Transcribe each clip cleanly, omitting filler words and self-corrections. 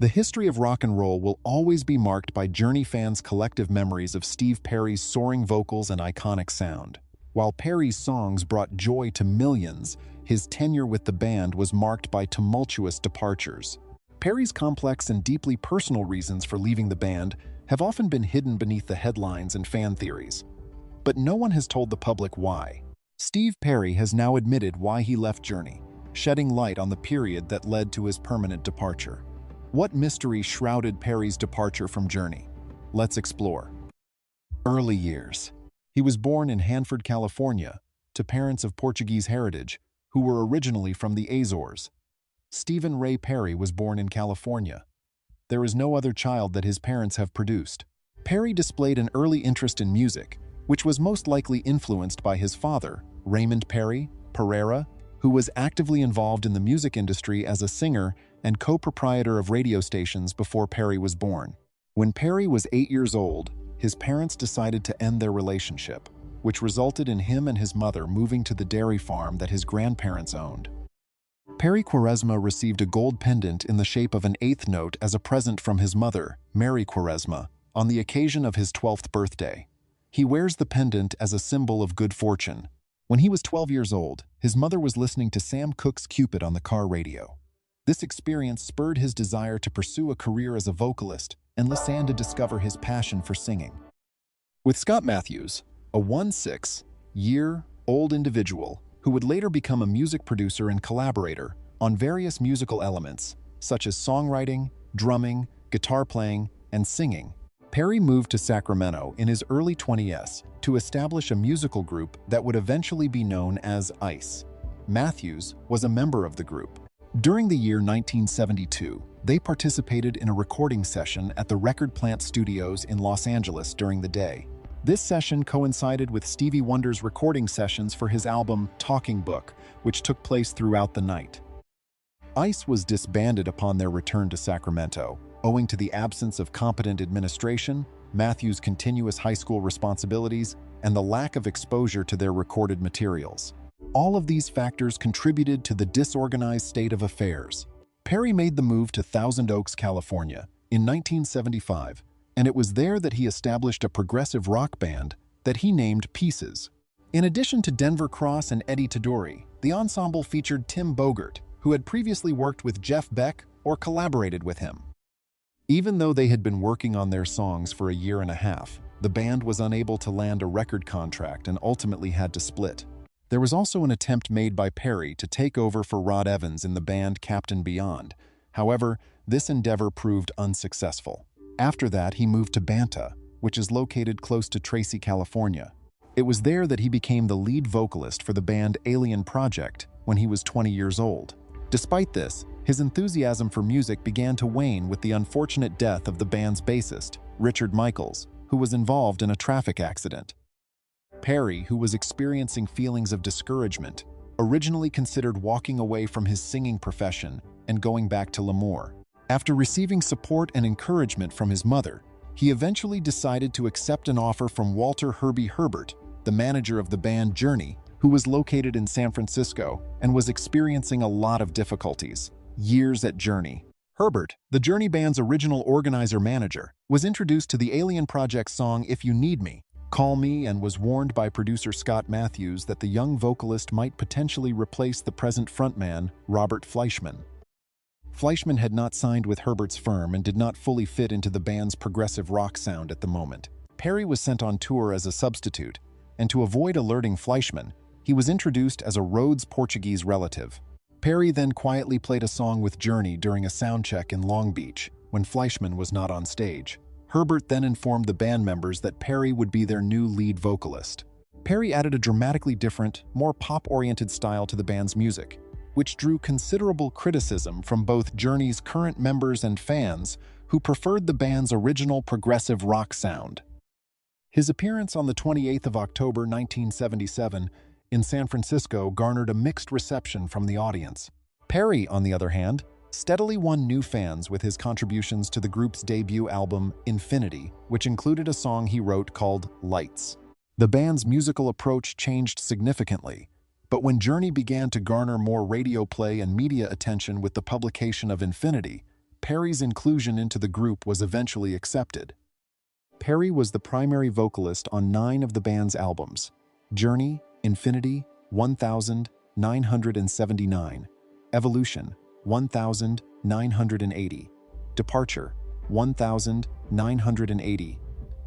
The history of rock and roll will always be marked by Journey fans' collective memories of Steve Perry's soaring vocals and iconic sound. While Perry's songs brought joy to millions, his tenure with the band was marked by tumultuous departures. Perry's complex and deeply personal reasons for leaving the band have often been hidden beneath the headlines and fan theories. But no one has told the public why. Steve Perry has now admitted why he left Journey, shedding light on the period that led to his permanent departure. What mystery shrouded Perry's departure from Journey? Let's explore. Early years. He was born in Hanford, California, to parents of Portuguese heritage, who were originally from the Azores. Stephen Ray Perry was born in California. There is no other child that his parents have produced. Perry displayed an early interest in music, which was most likely influenced by his father, Raymond Perry Pereira, who was actively involved in the music industry as a singer and co-proprietor of radio stations before Perry was born. When Perry was 8 years old, his parents decided to end their relationship, which resulted in him and his mother moving to the dairy farm that his grandparents owned. Perry Quaresma received a gold pendant in the shape of an eighth note as a present from his mother, Mary Quaresma, on the occasion of his 12th birthday. He wears the pendant as a symbol of good fortune. When he was 12 years old, his mother was listening to Sam Cooke's Cupid on the car radio. This experience spurred his desire to pursue a career as a vocalist and Lisanne to discover his passion for singing. With Scott Matthews, a 16-year-old individual who would later become a music producer and collaborator on various musical elements, such as songwriting, drumming, guitar playing, and singing, Perry moved to Sacramento in his early 20s to establish a musical group that would eventually be known as ICE. Matthews was a member of the group. During the year 1972, they participated in a recording session at the Record Plant Studios in Los Angeles during the day. This session coincided with Stevie Wonder's recording sessions for his album Talking Book, which took place throughout the night. ICE was disbanded upon their return to Sacramento, owing to the absence of competent administration, Matthews' continuous high school responsibilities, and the lack of exposure to their recorded materials. All of these factors contributed to the disorganized state of affairs. Perry made the move to Thousand Oaks, California, in 1975, and it was there that he established a progressive rock band that he named Pieces. In addition to Denver Cross and Eddie Tadori, the ensemble featured Tim Bogert, who had previously worked with Jeff Beck or collaborated with him. Even though they had been working on their songs for a year and a half, the band was unable to land a record contract and ultimately had to split. There was also an attempt made by Perry to take over for Rod Evans in the band Captain Beyond. However, this endeavor proved unsuccessful. After that, he moved to Banta, which is located close to Tracy, California. It was there that he became the lead vocalist for the band Alien Project when he was 20 years old. Despite this, his enthusiasm for music began to wane with the unfortunate death of the band's bassist, Richard Michaels, who was involved in a traffic accident. Perry, who was experiencing feelings of discouragement, originally considered walking away from his singing profession and going back to Lemoore. After receiving support and encouragement from his mother, he eventually decided to accept an offer from Walter Herbie Herbert, the manager of the band Journey, who was located in San Francisco and was experiencing a lot of difficulties. Years at Journey. Herbert, the Journey band's original organizer-manager, was introduced to the Alien Project song If You Need Me, Call Me, and was warned by producer Scott Matthews that the young vocalist might potentially replace the present frontman, Robert Fleischman. Fleischman had not signed with Herbert's firm and did not fully fit into the band's progressive rock sound at the moment. Perry was sent on tour as a substitute, and to avoid alerting Fleischman, he was introduced as a Rhodes Portuguese relative. Perry then quietly played a song with Journey during a soundcheck in Long Beach, when Fleischman was not on stage. Herbert then informed the band members that Perry would be their new lead vocalist. Perry added a dramatically different, more pop-oriented style to the band's music, which drew considerable criticism from both Journey's current members and fans who preferred the band's original progressive rock sound. His appearance on the 28th of October 1977 in San Francisco garnered a mixed reception from the audience. Perry, on the other hand, steadily won new fans with his contributions to the group's debut album, Infinity, which included a song he wrote called Lights. The band's musical approach changed significantly, but when Journey began to garner more radio play and media attention with the publication of Infinity, Perry's inclusion into the group was eventually accepted. Perry was the primary vocalist on 9 of the band's albums: Journey, Infinity, 1979, Evolution, 1980, Departure, 1980,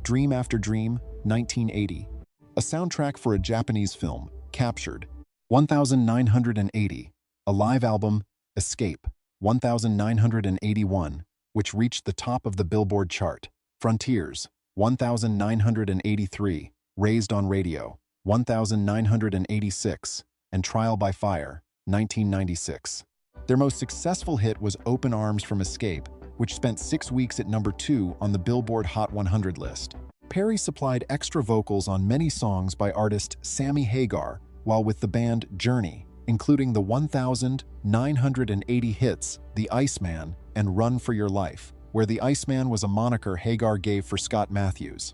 Dream After Dream, 1980, a soundtrack for a Japanese film, Captured, 1980, a live album, Escape, 1981, which reached the top of the Billboard chart, Frontiers, 1983, Raised on Radio, 1986, and Trial by Fire, 1996. Their most successful hit was Open Arms from Escape, which spent 6 weeks at number 2 on the Billboard Hot 100 list. Perry supplied extra vocals on many songs by artist Sammy Hagar while with the band Journey, including the 1980 hits The Iceman and Run for Your Life, where the Iceman was a moniker Hagar gave for Scott Matthews.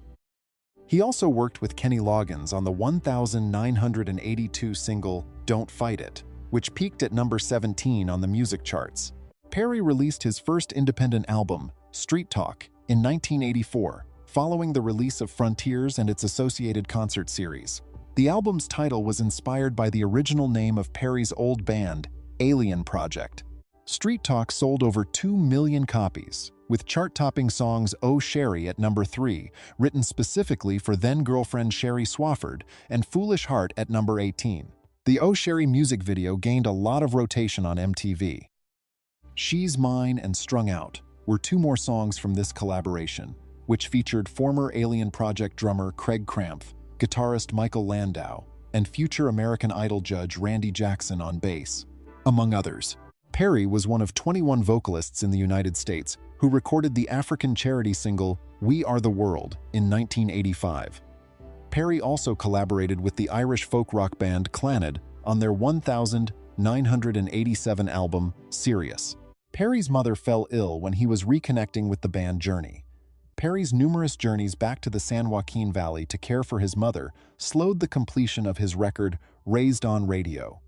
He also worked with Kenny Loggins on the 1982 single Don't Fight It, which peaked at number 17 on the music charts. Perry released his first independent album, Street Talk, in 1984, following the release of Frontiers and its associated concert series. The album's title was inspired by the original name of Perry's old band, Alien Project. Street Talk sold over 2 million copies, with chart-topping songs Oh Sherry at number 3, written specifically for then-girlfriend Sherry Swafford, and Foolish Heart at number 18. The Oh Sherry music video gained a lot of rotation on MTV. She's Mine and Strung Out were 2 more songs from this collaboration, which featured former Alien Project drummer Craig Krampf, guitarist Michael Landau, and future American Idol judge Randy Jackson on bass, among others. Perry was one of 21 vocalists in the United States who recorded the African charity single We Are the World in 1985. Perry also collaborated with the Irish folk rock band Clannad on their 1987 album, Sirius. Perry's mother fell ill when he was reconnecting with the band Journey. Perry's numerous journeys back to the San Joaquin Valley to care for his mother slowed the completion of his record, Raised on Radio.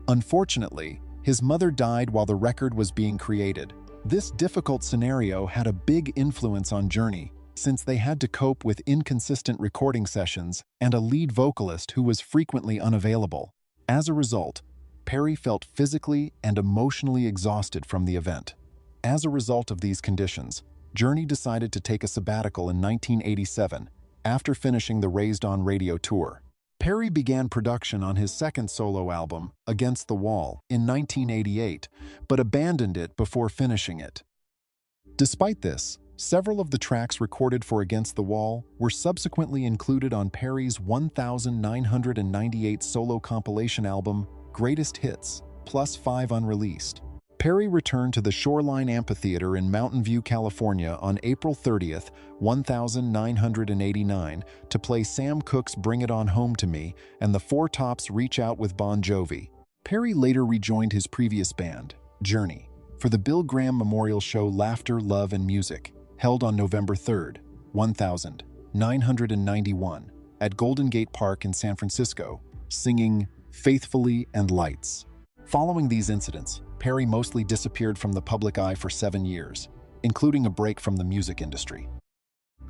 Unfortunately, his mother died while the record was being created. This difficult scenario had a big influence on Journey, since they had to cope with inconsistent recording sessions and a lead vocalist who was frequently unavailable. As a result, Perry felt physically and emotionally exhausted from the event. As a result of these conditions, Journey decided to take a sabbatical in 1987 after finishing the Raised on Radio tour. Perry began production on his second solo album, Against the Wall, in 1988, but abandoned it before finishing it. Despite this, several of the tracks recorded for Against the Wall were subsequently included on Perry's 1998 solo compilation album, Greatest Hits, plus 5 unreleased. Perry returned to the Shoreline Amphitheater in Mountain View, California on April 30, 1989 to play Sam Cooke's Bring It On Home to Me and the Four Tops' Reach Out with Bon Jovi. Perry later rejoined his previous band, Journey, for the Bill Graham memorial show Laughter, Love, and Music, held on November 3, 1991, at Golden Gate Park in San Francisco, singing Faithfully and Lights. Following these incidents, Perry mostly disappeared from the public eye for 7 years, including a break from the music industry.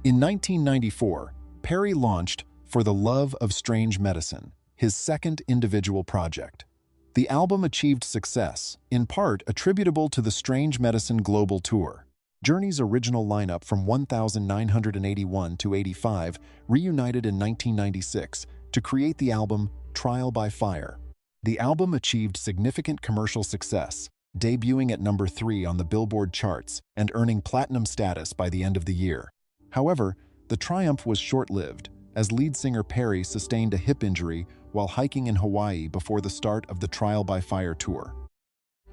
In 1994, Perry launched For the Love of Strange Medicine, his second individual project. The album achieved success, in part attributable to the Strange Medicine Global Tour. Journey's original lineup from 1981 to 85 reunited in 1996 to create the album Trial by Fire. The album achieved significant commercial success, debuting at number 3 on the Billboard charts and earning platinum status by the end of the year. However, the triumph was short-lived, as lead singer Perry sustained a hip injury while hiking in Hawaii before the start of the Trial by Fire tour.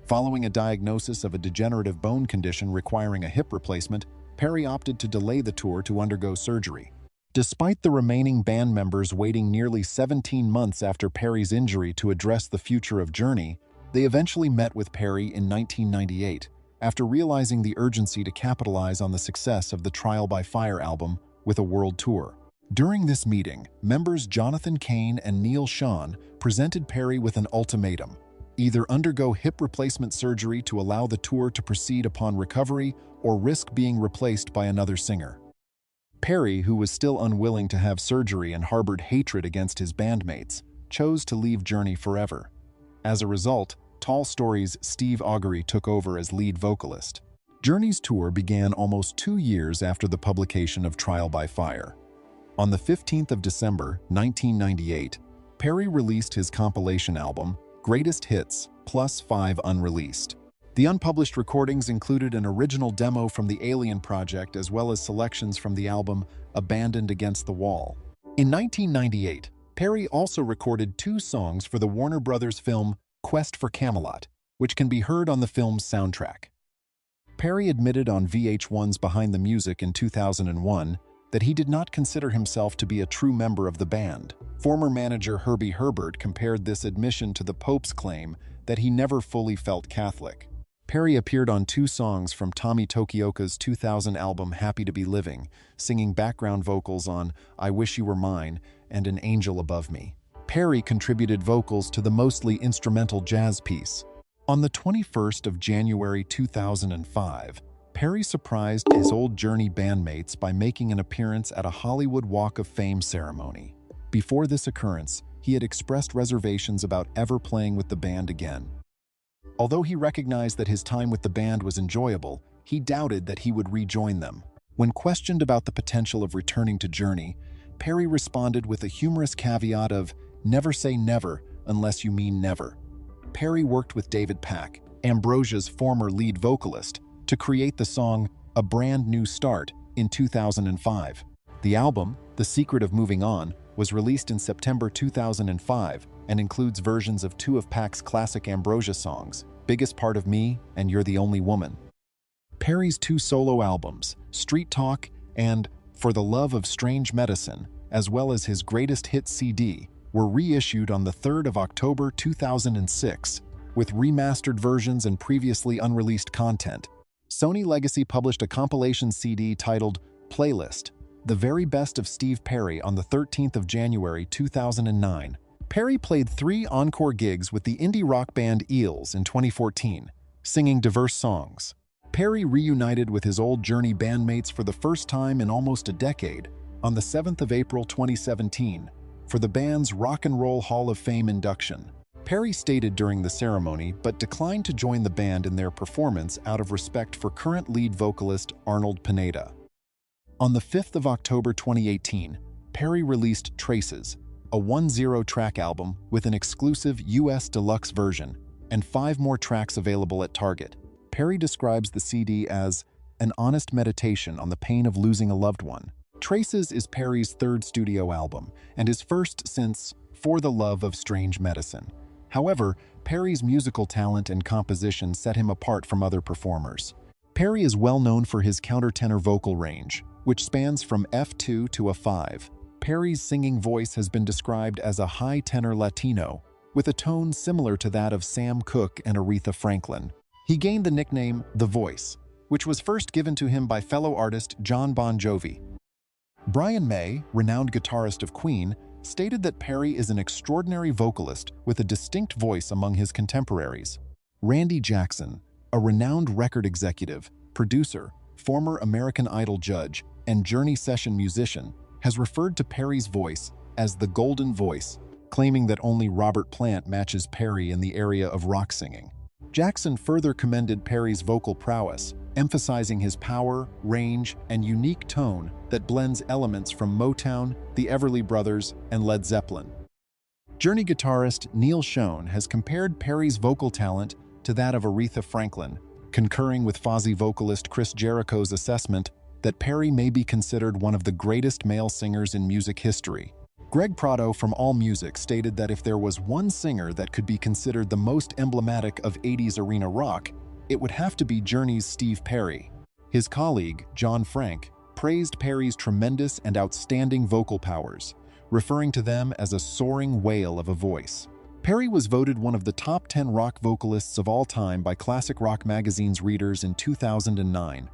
Following a diagnosis of a degenerative bone condition requiring a hip replacement, Perry opted to delay the tour to undergo surgery. Despite the remaining band members waiting nearly 17 months after Perry's injury to address the future of Journey, they eventually met with Perry in 1998, after realizing the urgency to capitalize on the success of the Trial by Fire album with a world tour. During this meeting, members Jonathan Cain and Neil Schon presented Perry with an ultimatum: either undergo hip replacement surgery to allow the tour to proceed upon recovery or risk being replaced by another singer. Perry, who was still unwilling to have surgery and harbored hatred against his bandmates, chose to leave Journey forever. As a result, Tall Story's Steve Augury took over as lead vocalist. Journey's tour began almost 2 years after the publication of Trial by Fire. On the 15th of December, 1998, Perry released his compilation album, Greatest Hits, plus 5 unreleased. The unpublished recordings included an original demo from the Alien Project as well as selections from the album Abandoned Against the Wall. In 1998, Perry also recorded 2 songs for the Warner Brothers film Quest for Camelot, which can be heard on the film's soundtrack. Perry admitted on VH1's Behind the Music in 2001 that he did not consider himself to be a true member of the band. Former manager Herbie Herbert compared this admission to the Pope's claim that he never fully felt Catholic. Perry appeared on 2 songs from Tommy Tokioka's 2000 album Happy to Be Living, singing background vocals on I Wish You Were Mine and An Angel Above Me. Perry contributed vocals to the mostly instrumental jazz piece. On the 21st of January 2005, Perry surprised his old Journey bandmates by making an appearance at a Hollywood Walk of Fame ceremony. Before this occurrence, he had expressed reservations about ever playing with the band again. Although he recognized that his time with the band was enjoyable, he doubted that he would rejoin them. When questioned about the potential of returning to Journey, Perry responded with a humorous caveat of, "Never say never unless you mean never." Perry worked with David Pack, Ambrosia's former lead vocalist, to create the song A Brand New Start in 2005. The album, The Secret of Moving On, was released in September 2005 and includes versions of 2 of Pack's classic Ambrosia songs, Biggest Part of Me and You're the Only Woman. Perry's 2 solo albums, Street Talk and For the Love of Strange Medicine, as well as his Greatest Hits CD, were reissued on the 3rd of October 2006, with remastered versions and previously unreleased content. Sony Legacy published a compilation CD titled Playlist, The Very Best of Steve Perry on the 13th of January 2009. Perry played 3 encore gigs with the indie rock band Eels in 2014, singing diverse songs. Perry reunited with his old Journey bandmates for the first time in almost a decade on the 7th of April 2017 for the band's Rock and Roll Hall of Fame induction. Perry stated during the ceremony but declined to join the band in their performance out of respect for current lead vocalist Arnold Pineda. On the 5th of October 2018, Perry released Traces, a 10-track album with an exclusive US deluxe version and 5 more tracks available at Target. Perry describes the CD as an honest meditation on the pain of losing a loved one. Traces is Perry's 3rd studio album and his first since For the Love of Strange Medicine. However, Perry's musical talent and composition set him apart from other performers. Perry is well known for his countertenor vocal range, which spans from F2 to a 5. Perry's singing voice has been described as a high tenor Latino, with a tone similar to that of Sam Cooke and Aretha Franklin. He gained the nickname The Voice, which was first given to him by fellow artist John Bon Jovi. Brian May, renowned guitarist of Queen, stated that Perry is an extraordinary vocalist with a distinct voice among his contemporaries. Randy Jackson, a renowned record executive, producer, former American Idol judge, and Journey session musician, has referred to Perry's voice as the Golden Voice, claiming that only Robert Plant matches Perry in the area of rock singing. Jackson further commended Perry's vocal prowess, emphasizing his power, range, and unique tone that blends elements from Motown, the Everly Brothers, and Led Zeppelin. Journey guitarist Neil Schon has compared Perry's vocal talent to that of Aretha Franklin, concurring with Fozzy vocalist Chris Jericho's assessment that Perry may be considered one of the greatest male singers in music history. Greg Prato from AllMusic stated that if there was one singer that could be considered the most emblematic of 80s arena rock, it would have to be Journey's Steve Perry. His colleague, John Frank, praised Perry's tremendous and outstanding vocal powers, referring to them as a soaring whale of a voice. Perry was voted one of the top 10 rock vocalists of all time by Classic Rock magazine's readers in 2009.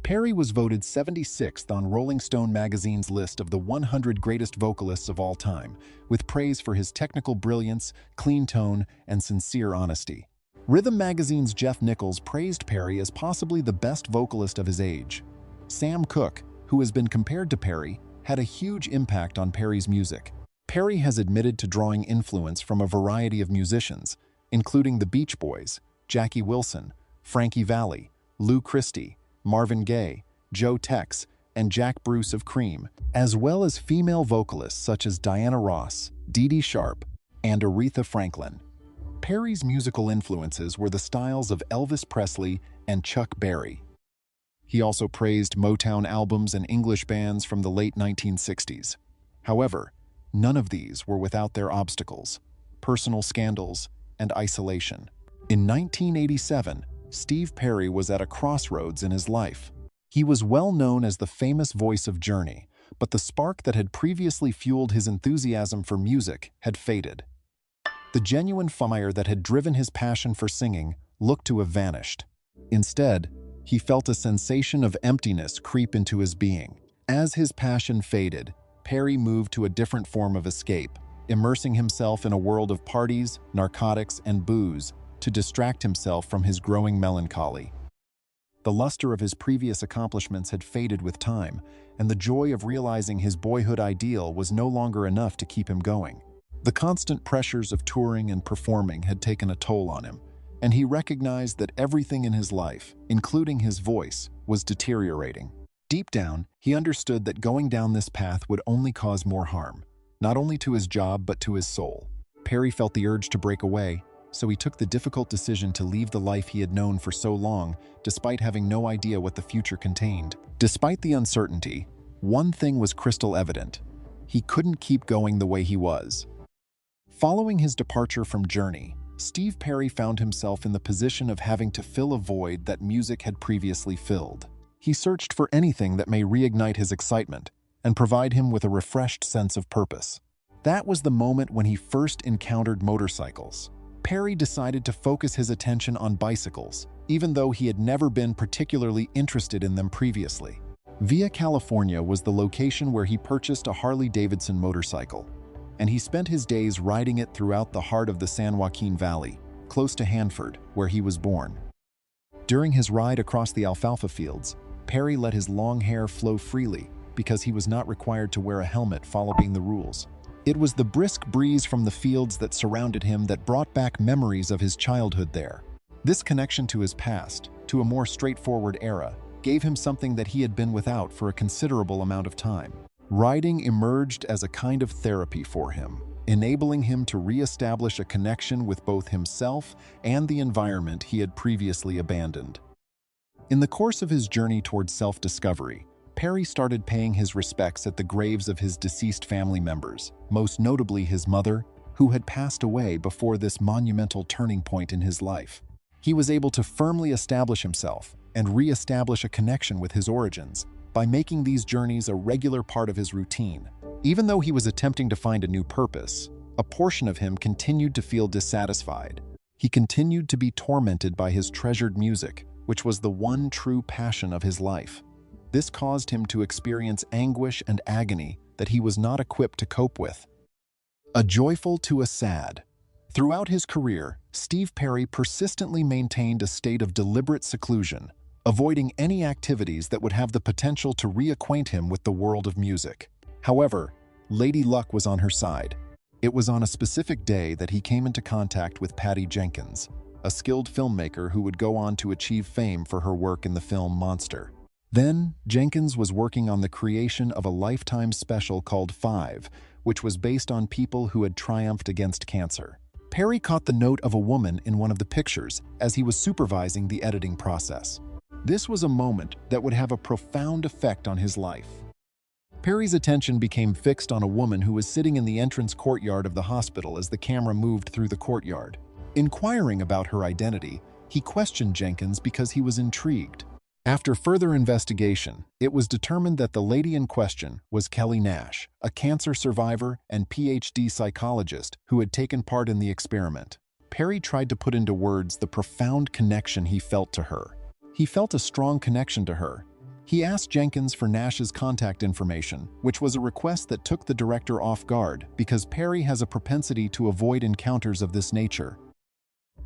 Perry was voted 76th on Rolling Stone magazine's list of the 100 greatest vocalists of all time, with praise for his technical brilliance, clean tone, and sincere honesty. Rhythm magazine's Jeff Nichols praised Perry as possibly the best vocalist of his age. Sam Cooke, who has been compared to Perry, had a huge impact on Perry's music. Perry has admitted to drawing influence from a variety of musicians, including the Beach Boys, Jackie Wilson, Frankie Valli, Lou Christie, Marvin Gaye, Joe Tex, and Jack Bruce of Cream, as well as female vocalists such as Diana Ross, Dee Dee Sharp, and Aretha Franklin. Perry's musical influences were the styles of Elvis Presley and Chuck Berry. He also praised Motown albums and English bands from the late 1960s. However, none of these were without their obstacles, personal scandals, and isolation. In 1987, Steve Perry was at a crossroads in his life. He was well known as the famous voice of Journey, but the spark that had previously fueled his enthusiasm for music had faded. The genuine fire that had driven his passion for singing looked to have vanished. Instead, he felt a sensation of emptiness creep into his being. As his passion faded, Perry moved to a different form of escape, immersing himself in a world of parties, narcotics, and booze to distract himself from his growing melancholy. The luster of his previous accomplishments had faded with time, and the joy of realizing his boyhood ideal was no longer enough to keep him going. The constant pressures of touring and performing had taken a toll on him, and he recognized that everything in his life, including his voice, was deteriorating. Deep down, he understood that going down this path would only cause more harm, not only to his job but to his soul. Perry felt the urge to break away, so he took the difficult decision to leave the life he had known for so long, despite having no idea what the future contained. Despite the uncertainty, one thing was crystal evident: he couldn't keep going the way he was. Following his departure from Journey, Steve Perry found himself in the position of having to fill a void that music had previously filled. He searched for anything that may reignite his excitement and provide him with a refreshed sense of purpose. That was the moment when he first encountered motorcycles. Perry decided to focus his attention on bicycles, even though he had never been particularly interested in them previously. Via California was the location where he purchased a Harley-Davidson motorcycle, and he spent his days riding it throughout the heart of the San Joaquin Valley, close to Hanford, where he was born. During his ride across the alfalfa fields, Perry let his long hair flow freely because he was not required to wear a helmet following the rules. It was the brisk breeze from the fields that surrounded him that brought back memories of his childhood there. This connection to his past, to a more straightforward era, gave him something that he had been without for a considerable amount of time. Riding emerged as a kind of therapy for him, enabling him to re-establish a connection with both himself and the environment he had previously abandoned. In the course of his journey towards self-discovery, Perry started paying his respects at the graves of his deceased family members, most notably his mother, who had passed away before this monumental turning point in his life. He was able to firmly establish himself and re-establish a connection with his origins by making these journeys a regular part of his routine. Even though he was attempting to find a new purpose, a portion of him continued to feel dissatisfied. He continued to be tormented by his treasured music, which was the one true passion of his life. This caused him to experience anguish and agony that he was not equipped to cope with. A joyful to a sad. Throughout his career, Steve Perry persistently maintained a state of deliberate seclusion, avoiding any activities that would have the potential to reacquaint him with the world of music. However, Lady Luck was on her side. It was on a specific day that he came into contact with Patty Jenkins, a skilled filmmaker who would go on to achieve fame for her work in the film Monster. Then, Jenkins was working on the creation of a Lifetime special called 5, which was based on people who had triumphed against cancer. Perry caught the note of a woman in one of the pictures as he was supervising the editing process. This was a moment that would have a profound effect on his life. Perry's attention became fixed on a woman who was sitting in the entrance courtyard of the hospital as the camera moved through the courtyard. Inquiring about her identity, he questioned Jenkins because he was intrigued. After further investigation, it was determined that the lady in question was Kelly Nash, a cancer survivor and PhD psychologist who had taken part in the experiment. Perry tried to put into words the profound connection he felt to her. He felt a strong connection to her, He asked Jenkins for Nash's contact information, which was a request that took the director off guard because Perry has a propensity to avoid encounters of this nature.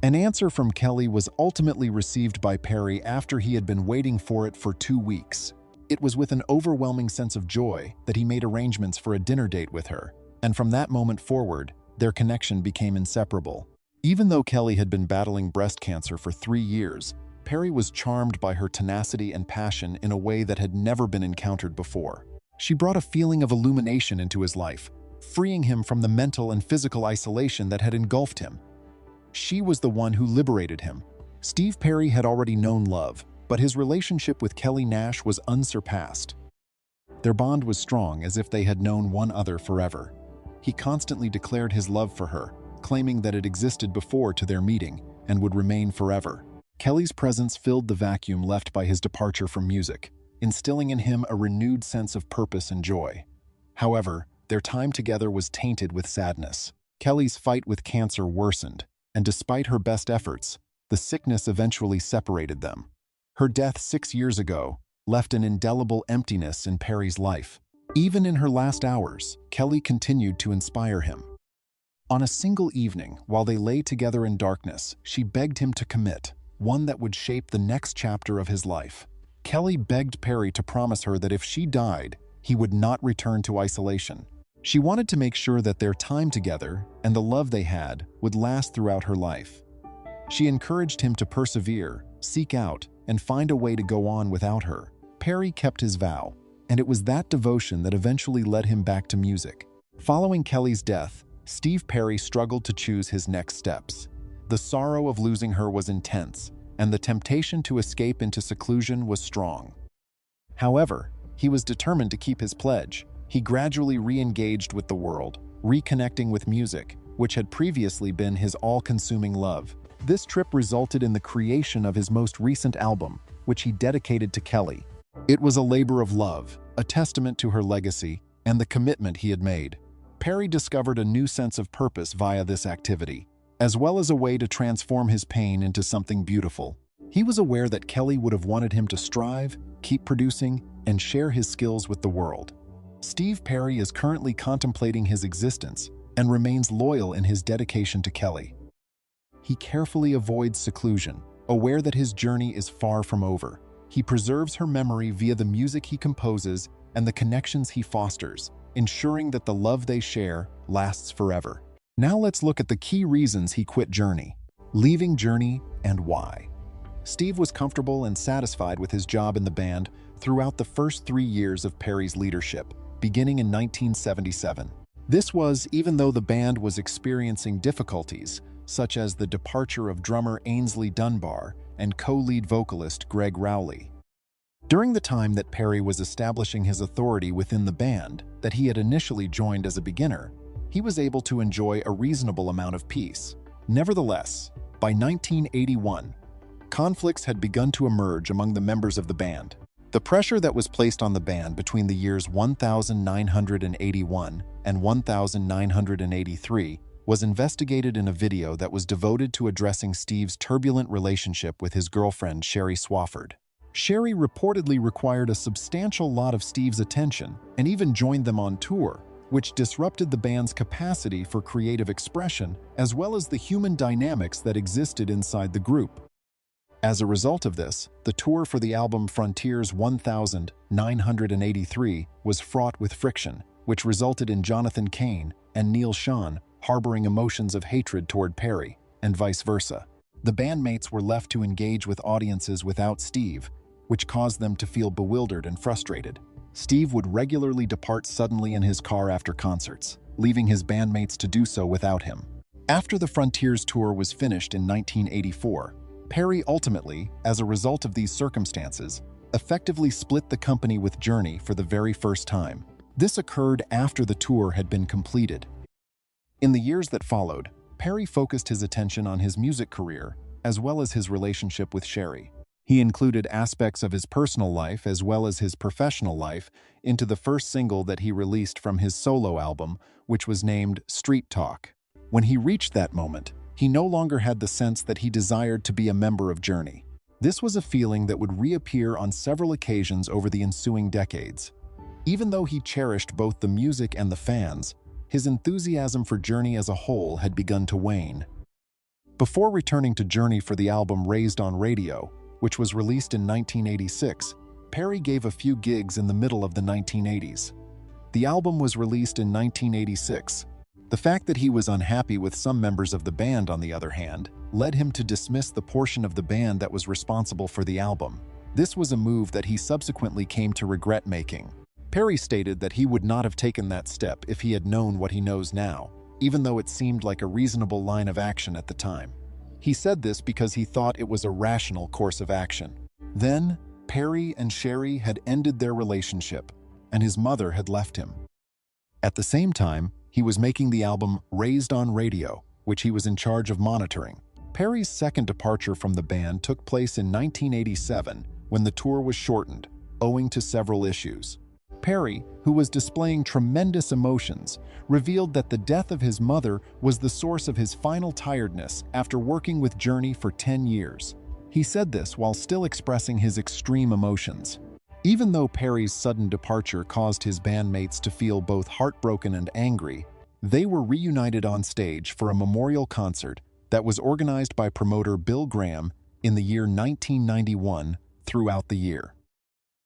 An answer from Kelly was ultimately received by Perry after he had been waiting for it for 2 weeks. It was with an overwhelming sense of joy that he made arrangements for a dinner date with her, and from that moment forward, their connection became inseparable. Even though Kelly had been battling breast cancer for 3 years, Perry was charmed by her tenacity and passion in a way that had never been encountered before. She brought a feeling of illumination into his life, freeing him from the mental and physical isolation that had engulfed him. She was the one who liberated him. Steve Perry had already known love, but his relationship with Kelly Nash was unsurpassed. Their bond was strong, as if they had known one another forever. He constantly declared his love for her, claiming that it existed before to their meeting and would remain forever. Kelly's presence filled the vacuum left by his departure from music, instilling in him a renewed sense of purpose and joy. However, their time together was tainted with sadness. Kelly's fight with cancer worsened, and despite her best efforts, the sickness eventually separated them. Her death 6 years ago left an indelible emptiness in Perry's life. Even in her last hours, Kelly continued to inspire him. On a single evening, while they lay together in darkness, she begged him to commit, one that would shape the next chapter of his life. Kelly begged Perry to promise her that if she died, he would not return to isolation. She wanted to make sure that their time together and the love they had would last throughout her life. She encouraged him to persevere, seek out, and find a way to go on without her. Perry kept his vow, and it was that devotion that eventually led him back to music. Following Kelly's death, Steve Perry struggled to choose his next steps. The sorrow of losing her was intense, and the temptation to escape into seclusion was strong. However, he was determined to keep his pledge. He gradually re-engaged with the world, reconnecting with music, which had previously been his all-consuming love. This trip resulted in the creation of his most recent album, which he dedicated to Kelly. It was a labor of love, a testament to her legacy, and the commitment he had made. Perry discovered a new sense of purpose via this activity, as well as a way to transform his pain into something beautiful. He was aware that Kelly would have wanted him to strive, keep producing, and share his skills with the world. Steve Perry is currently contemplating his existence and remains loyal in his dedication to Kelly. He carefully avoids seclusion, aware that his journey is far from over. He preserves her memory via the music he composes and the connections he fosters, ensuring that the love they share lasts forever. Now let's look at the key reasons he quit Journey. Leaving Journey and why. Steve was comfortable and satisfied with his job in the band throughout the first 3 years of Perry's leadership, beginning in 1977. This was even though the band was experiencing difficulties, such as the departure of drummer Ainsley Dunbar and co-lead vocalist Greg Rowley. During the time that Perry was establishing his authority within the band that he had initially joined as a beginner, he was able to enjoy a reasonable amount of peace. Nevertheless, by 1981, conflicts had begun to emerge among the members of the band. The pressure that was placed on the band between the years 1981 and 1983 was investigated in a video that was devoted to addressing Steve's turbulent relationship with his girlfriend Sherry Swafford. Sherry reportedly required a substantial lot of Steve's attention and even joined them on tour, which disrupted the band's capacity for creative expression as well as the human dynamics that existed inside the group. As a result of this, the tour for the album Frontiers 1983 was fraught with friction, which resulted in Jonathan Cain and Neil Schon harboring emotions of hatred toward Perry, and vice versa. The bandmates were left to engage with audiences without Steve, which caused them to feel bewildered and frustrated. Steve would regularly depart suddenly in his car after concerts, leaving his bandmates to do so without him. After the Frontiers tour was finished in 1984, Perry ultimately, as a result of these circumstances, effectively split the company with Journey for the very first time. This occurred after the tour had been completed. In the years that followed, Perry focused his attention on his music career as well as his relationship with Sherry. He included aspects of his personal life as well as his professional life into the first single that he released from his solo album, which was named Street Talk. When he reached that moment, he no longer had the sense that he desired to be a member of Journey. This was a feeling that would reappear on several occasions over the ensuing decades. Even though he cherished both the music and the fans, his enthusiasm for Journey as a whole had begun to wane. Before returning to Journey for the album Raised on Radio, which was released in 1986, Perry gave a few gigs in the middle of the 1980s. The album was released in 1986. The fact that he was unhappy with some members of the band, on the other hand, led him to dismiss the portion of the band that was responsible for the album. This was a move that he subsequently came to regret making. Perry stated that he would not have taken that step if he had known what he knows now, even though it seemed like a reasonable line of action at the time. He said this because he thought it was a rational course of action. Then, Perry and Sherry had ended their relationship, and his mother had left him. At the same time, he was making the album Raised on Radio, which he was in charge of monitoring. Perry's second departure from the band took place in 1987 when the tour was shortened, owing to several issues. Perry, who was displaying tremendous emotions, revealed that the death of his mother was the source of his final tiredness after working with Journey for 10 years. He said this while still expressing his extreme emotions. Even though Perry's sudden departure caused his bandmates to feel both heartbroken and angry, they were reunited on stage for a memorial concert that was organized by promoter Bill Graham in the year 1991 throughout the year.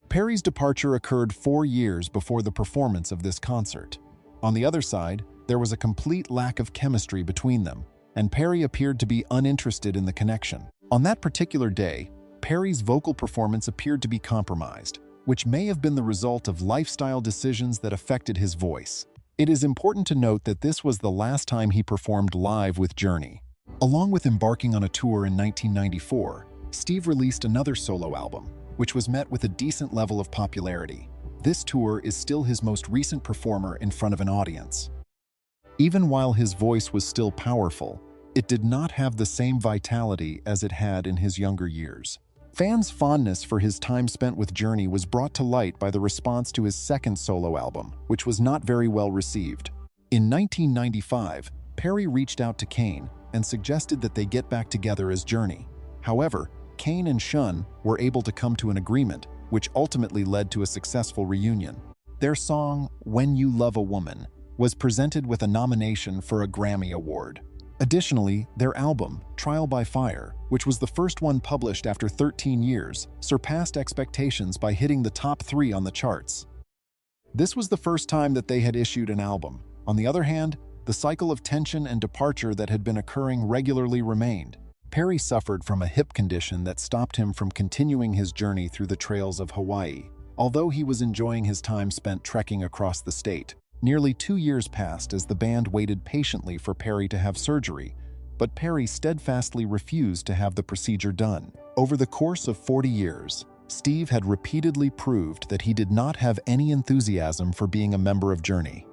Perry's departure occurred 4 years before the performance of this concert. On the other side, there was a complete lack of chemistry between them, and Perry appeared to be uninterested in the connection. On that particular day, Perry's vocal performance appeared to be compromised, which may have been the result of lifestyle decisions that affected his voice. It is important to note that this was the last time he performed live with Journey. Along with embarking on a tour in 1994, Steve released another solo album, which was met with a decent level of popularity. This tour is still his most recent performer in front of an audience. Even while his voice was still powerful, it did not have the same vitality as it had in his younger years. Fans' fondness for his time spent with Journey was brought to light by the response to his second solo album, which was not very well received. In 1995, Perry reached out to Kane and suggested that they get back together as Journey. However, Kane and Shun were able to come to an agreement, which ultimately led to a successful reunion. Their song, When You Love a Woman, was presented with a nomination for a Grammy Award. Additionally, their album, Trial by Fire, which was the first one published after 13 years, surpassed expectations by hitting the top 3 on the charts. This was the first time that they had issued an album. On the other hand, the cycle of tension and departure that had been occurring regularly remained. Perry suffered from a hip condition that stopped him from continuing his journey through the trails of Hawaii, although he was enjoying his time spent trekking across the state. Nearly 2 years passed as the band waited patiently for Perry to have surgery, but Perry steadfastly refused to have the procedure done. Over the course of 40 years, Steve had repeatedly proved that he did not have any enthusiasm for being a member of Journey.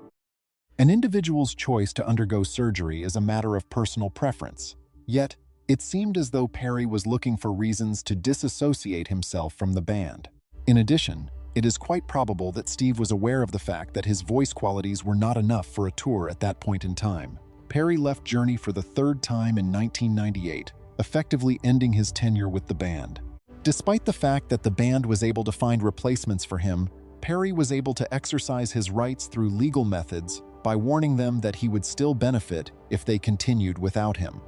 An individual's choice to undergo surgery is a matter of personal preference. Yet, it seemed as though Perry was looking for reasons to disassociate himself from the band. In addition, it is quite probable that Steve was aware of the fact that his voice qualities were not enough for a tour at that point in time. Perry left Journey for the 3rd time in 1998, effectively ending his tenure with the band. Despite the fact that the band was able to find replacements for him, Perry was able to exercise his rights through legal methods by warning them that he would still benefit if they continued without him.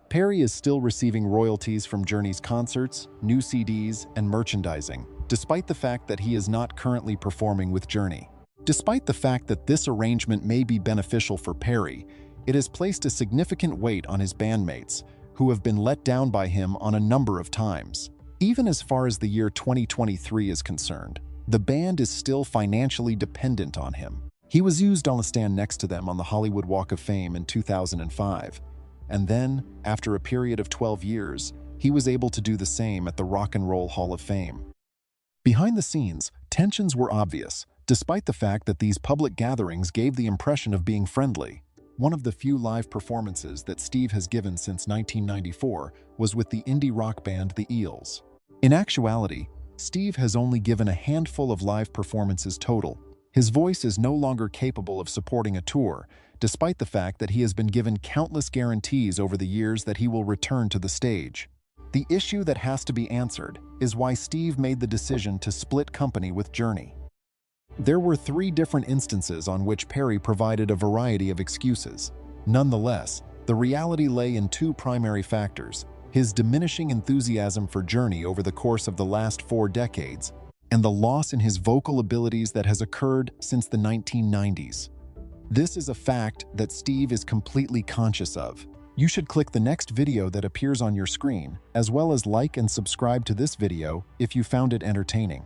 Perry is still receiving royalties from Journey's concerts, new CDs, and merchandising, despite the fact that he is not currently performing with Journey. Despite the fact that this arrangement may be beneficial for Perry, it has placed a significant weight on his bandmates, who have been let down by him on a number of times. Even as far as the year 2023 is concerned, the band is still financially dependent on him. He was used on a stand next to them on the Hollywood Walk of Fame in 2005. And then, after a period of 12 years, he was able to do the same at the Rock and Roll Hall of Fame. Behind the scenes, tensions were obvious, despite the fact that these public gatherings gave the impression of being friendly. One of the few live performances that Steve has given since 1994 was with the indie rock band The Eels. In actuality, Steve has only given a handful of live performances total. His voice is no longer capable of supporting a tour, despite the fact that he has been given countless guarantees over the years that he will return to the stage. The issue that has to be answered is why Steve made the decision to split company with Journey. There were 3 different instances on which Perry provided a variety of excuses. Nonetheless, the reality lay in 2 primary factors: his diminishing enthusiasm for Journey over the course of the last 4 decades, and the loss in his vocal abilities that has occurred since the 1990s. This is a fact that Steve is completely conscious of. You should click the next video that appears on your screen, as well as like and subscribe to this video if you found it entertaining.